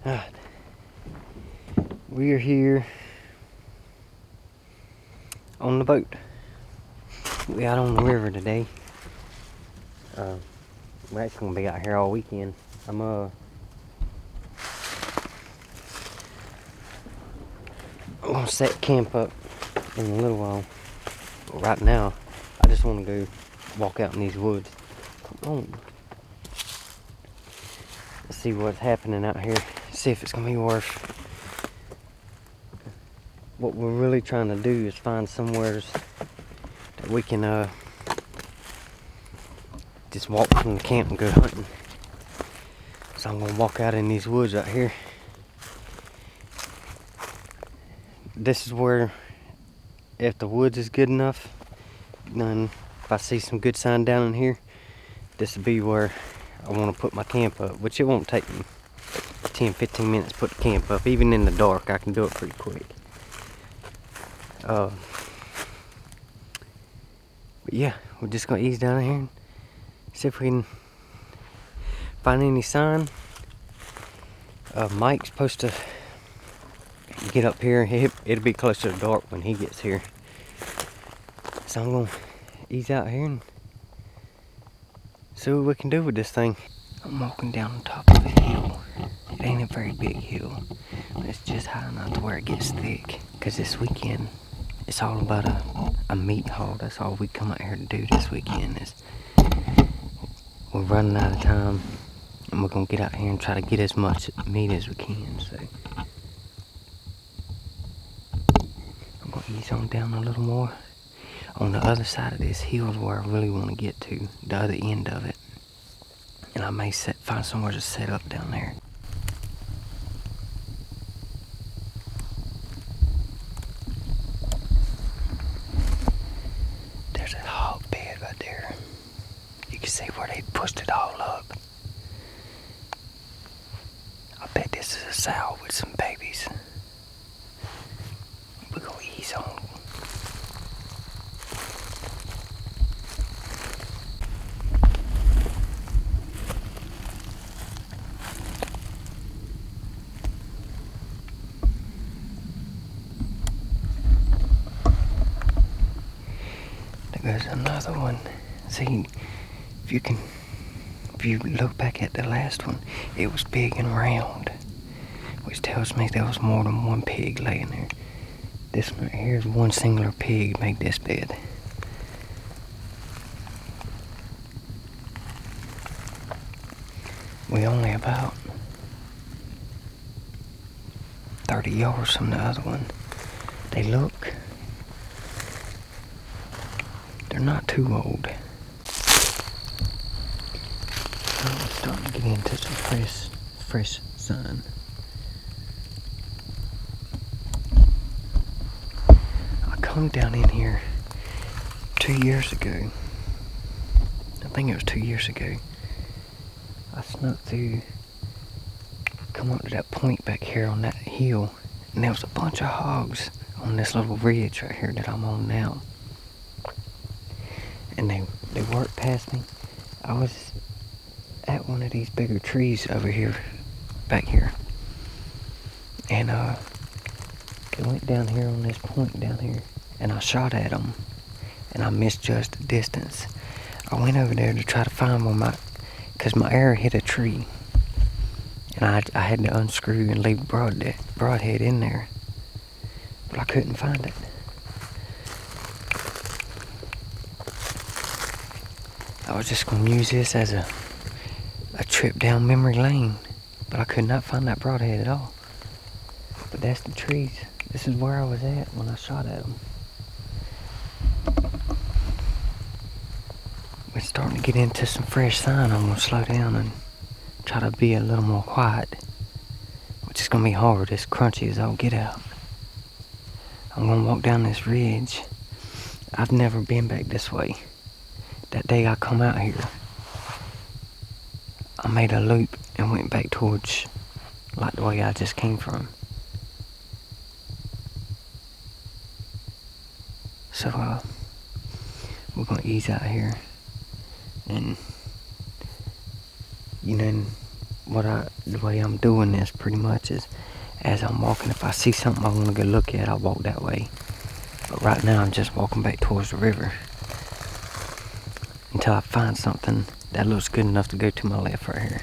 Alright. We are here on the boat. We out on the river today. We're actually gonna be out here all weekend. I'm gonna set camp up in a little while. But right now, I just wanna go walk out in these woods. Come on. Let's see what's happening out here. See if it's gonna be worth. What we're really trying to do is find somewhere that we can just walk from the camp and go hunting. So I'm gonna walk out in these woods out here. This is where, if the woods is good enough, then if I see some good sign down in here, this will be where I want to put my camp up, which it won't take me 10-15 minutes to put the camp up. Even in the dark, I can do it pretty quick. But yeah, we're just gonna ease down here and see if we can find any sign. Mike's supposed to get up here. It'll be closer to dark when he gets here. So I'm gonna ease out here and see what we can do with this thing. I'm walking down the top of a hill. It ain't a very big hill, but it's just high enough to where it gets thick. Cause this weekend, it's all about a meat haul. That's all we come out here to do this weekend. Is we're running out of time, and we're gonna get out here and try to get as much meat as we can. So I'm gonna ease on down a little more. On the other side of this hill is where I really want to get to, the other end of it. And I may find somewhere to set up down there. There's a hog bed right there. You can see where they pushed it all up. I bet this is a sow with some babies. We're gonna ease on. There's another one. See, if you look back at the last one, it was big and round, which tells me there was more than one pig laying there. This one right here is one singular pig made this bed. We only about 30 yards from the other one. They're not too old. Oh, it's starting to get into some fresh sun. I come down in here 2 years ago. I think it was 2 years ago. I snuck through, come up to that point back here on that hill, and there was a bunch of hogs on this little ridge right here that I'm on now. And they worked past me. I was at one of these bigger trees over here, back here. And they went down here on this point down here, and I shot at them, and I misjudged the distance. I went over there to try to find one, because my arrow hit a tree, and I had to unscrew and leave broadhead in there, but I couldn't find it. I was just going to use this as a trip down memory lane, but I could not find that broadhead at all. But that's the trees. This is where I was at when I shot at them. We're starting to get into some fresh sign. I'm going to slow down and try to be a little more quiet, which is going to be hard. It's crunchy as all get out. I'm going to walk down this ridge. I've never been back this way. That day I come out here, I made a loop and went back towards like the way I just came from. So we're gonna ease out here, and you know what the way I'm doing this pretty much is as I'm walking, if I see something I want to go look at, I'll walk that way. But right now I'm just walking back towards the river until I find something that looks good enough to go to my left right here.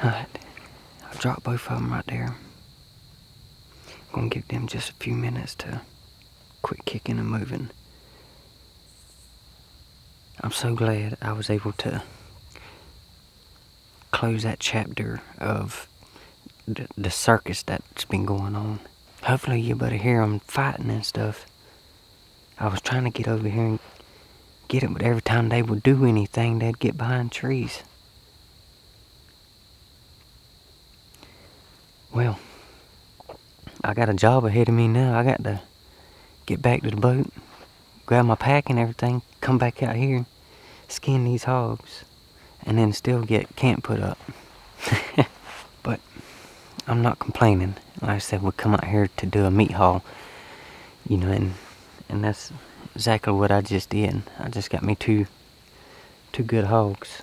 Alright, I'll drop both of them right there. I'm gonna give them just a few minutes to quit kicking and moving. I'm so glad I was able to close that chapter of the circus that's been going on. Hopefully you better hear them fighting and stuff. I was trying to get over here and get it, but every time they would do anything, they'd get behind trees. Well, I got a job ahead of me now. I got to get back to the boat, grab my pack and everything, come back out here, skin these hogs, and then still get camp put up. But I'm not complaining. Like I said, we come out here to do a meat haul, you know, and that's exactly what I just did. I just got me two good hogs.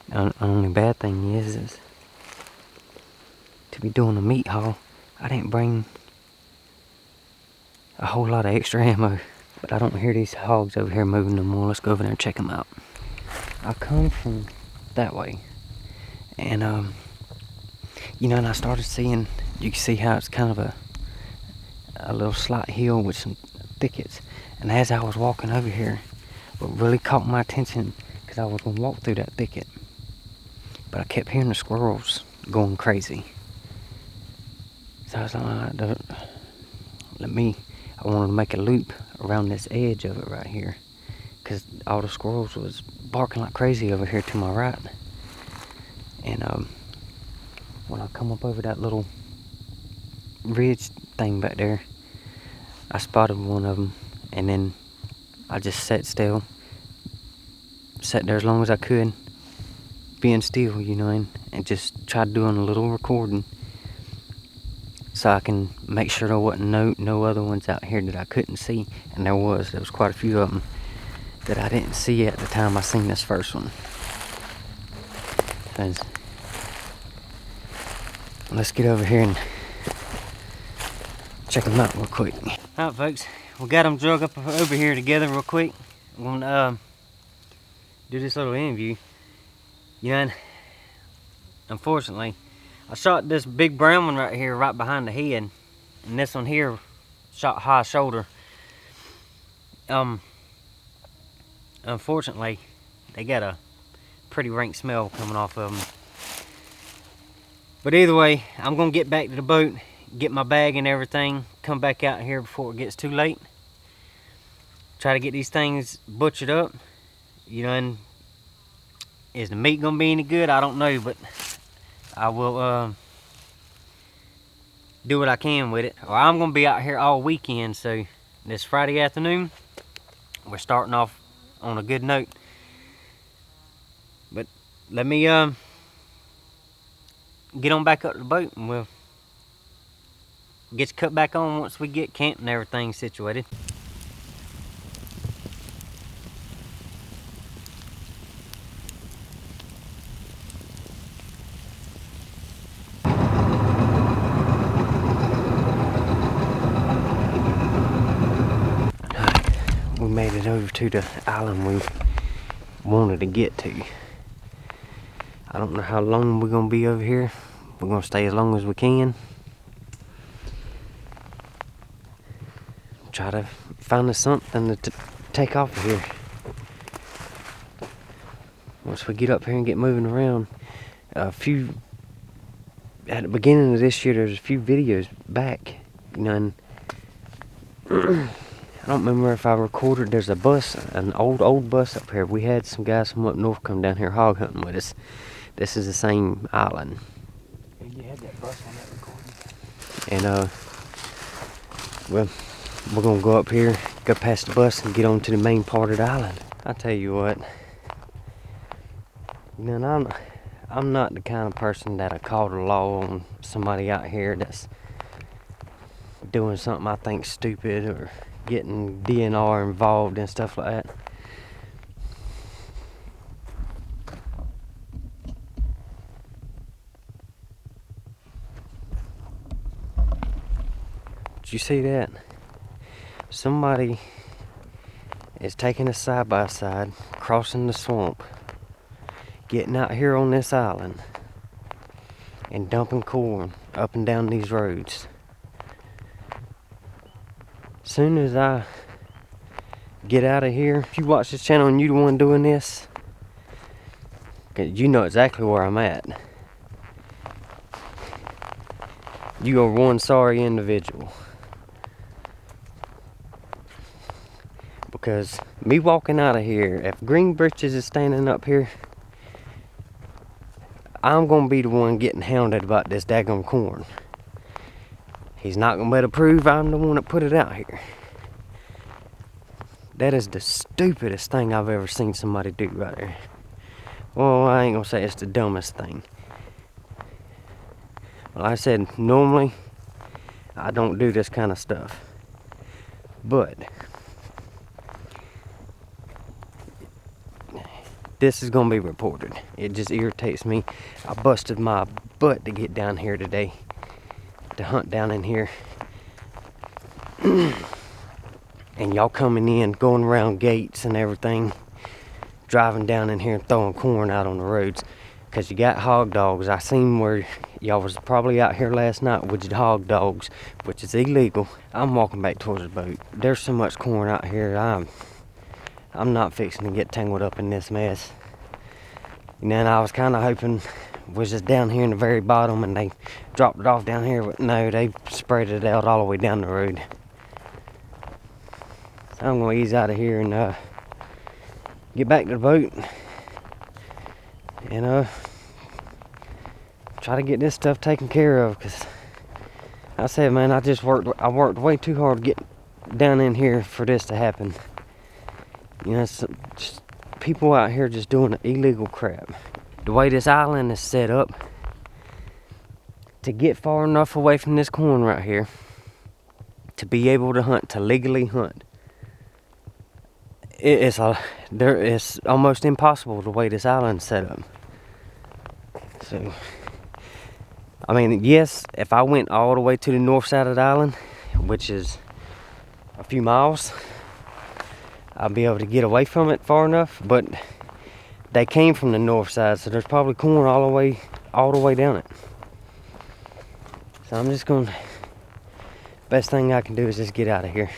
The only bad thing is to be doing a meat haul, I didn't bring a whole lot of extra ammo. But I don't hear these hogs over here moving no more. Let's go over there and check them out. I come from that way, and you know, and I started seeing, you can see how it's kind of a little slight hill with some thickets. And as I was walking over here, what really caught my attention, because I was going to walk through that thicket, but I kept hearing the squirrels going crazy. So I was like, I wanted to make a loop around this edge of it right here, because all the squirrels was barking like crazy over here to my right. And when I come up over that little ridge thing back there, I spotted one of them, and then I just sat still, sat there as long as I could, being still, you know, and just tried doing a little recording, so I can make sure there wasn't no other ones out here that I couldn't see. And there was quite a few of them that I didn't see at the time I seen this first one. Let's get over here and check them out real quick. Alright folks, we got them drug up over here together real quick. I'm gonna do this little interview. You know, and unfortunately, I shot this big brown one right here, right behind the head, and this one here shot high shoulder. Unfortunately, they got a pretty rank smell coming off of them. But either way, I'm gonna get back to the boat, get my bag and everything, come back out here before it gets too late. Try to get these things butchered up, you know, and is the meat gonna be any good? I don't know, but I will do what I can with it. Well, I'm gonna be out here all weekend, so this Friday afternoon, we're starting off on a good note. But let me get on back up to the boat, and we'll get you cut back on once we get camp and everything situated. We made it over to the island we wanted to get to. I don't know how long we're gonna be over here. We're gonna stay as long as we can. Try to find us something to take off of here. Once we get up here and get moving around. At the beginning of this year, there's a few videos back, you know, and I don't remember if I recorded. There's a bus, an old bus up here. We had some guys from up north come down here hog hunting with us. This is the same island. And you had that bus on that recording. And well, we're gonna go up here, go past the bus, and get on to the main part of the island. I tell you what, you know, I'm not the kind of person that'll call the law on somebody out here that's doing something I think stupid or getting DNR involved and stuff like that. Did you see that? Somebody is taking a side by side, crossing the swamp getting out here on this island and dumping corn up and down these roads. Soon as I get out of here, if you watch this channel and you the one doing this, you know exactly where I'm at. You are one sorry individual. Because me walking out of here, if Green Britches is standing up here, I'm gonna be the one getting hounded about this daggone corn. He's not gonna be able to prove I'm the one that put it out here. That is the stupidest thing I've ever seen somebody do right there. Well, I ain't gonna say it's the dumbest thing. Like I said, normally I don't do this kind of stuff. But this is gonna be reported. It just irritates me. I busted my butt to get down here today, to hunt down in here. And y'all coming in, going around gates and everything, driving down in here and throwing corn out on the roads. Because you got hog dogs. I seen where y'all was probably out here last night with your hog dogs, which is illegal. I'm walking back towards the boat. There's so much corn out here, I'm not fixing to get tangled up in this mess. And then I was kind of hoping was just down here in the very bottom and they dropped it off down here, but no, they spread it out all the way down the road. So I'm going to ease out of here and get back to the boat and try to get this stuff taken care of, because I said, man, I worked way too hard to get down in here for this to happen. You know, just people out here just doing illegal crap. The way this island is set up, to get far enough away from this corn right here, to be able to hunt, to legally hunt, it's almost impossible the way this island's set up. So, I mean, yes, if I went all the way to the north side of the island, which is a few miles, I'll be able to get away from it far enough, but they came from the north side, so there's probably corn all the way down it. So I'm just best thing I can do is just get out of here.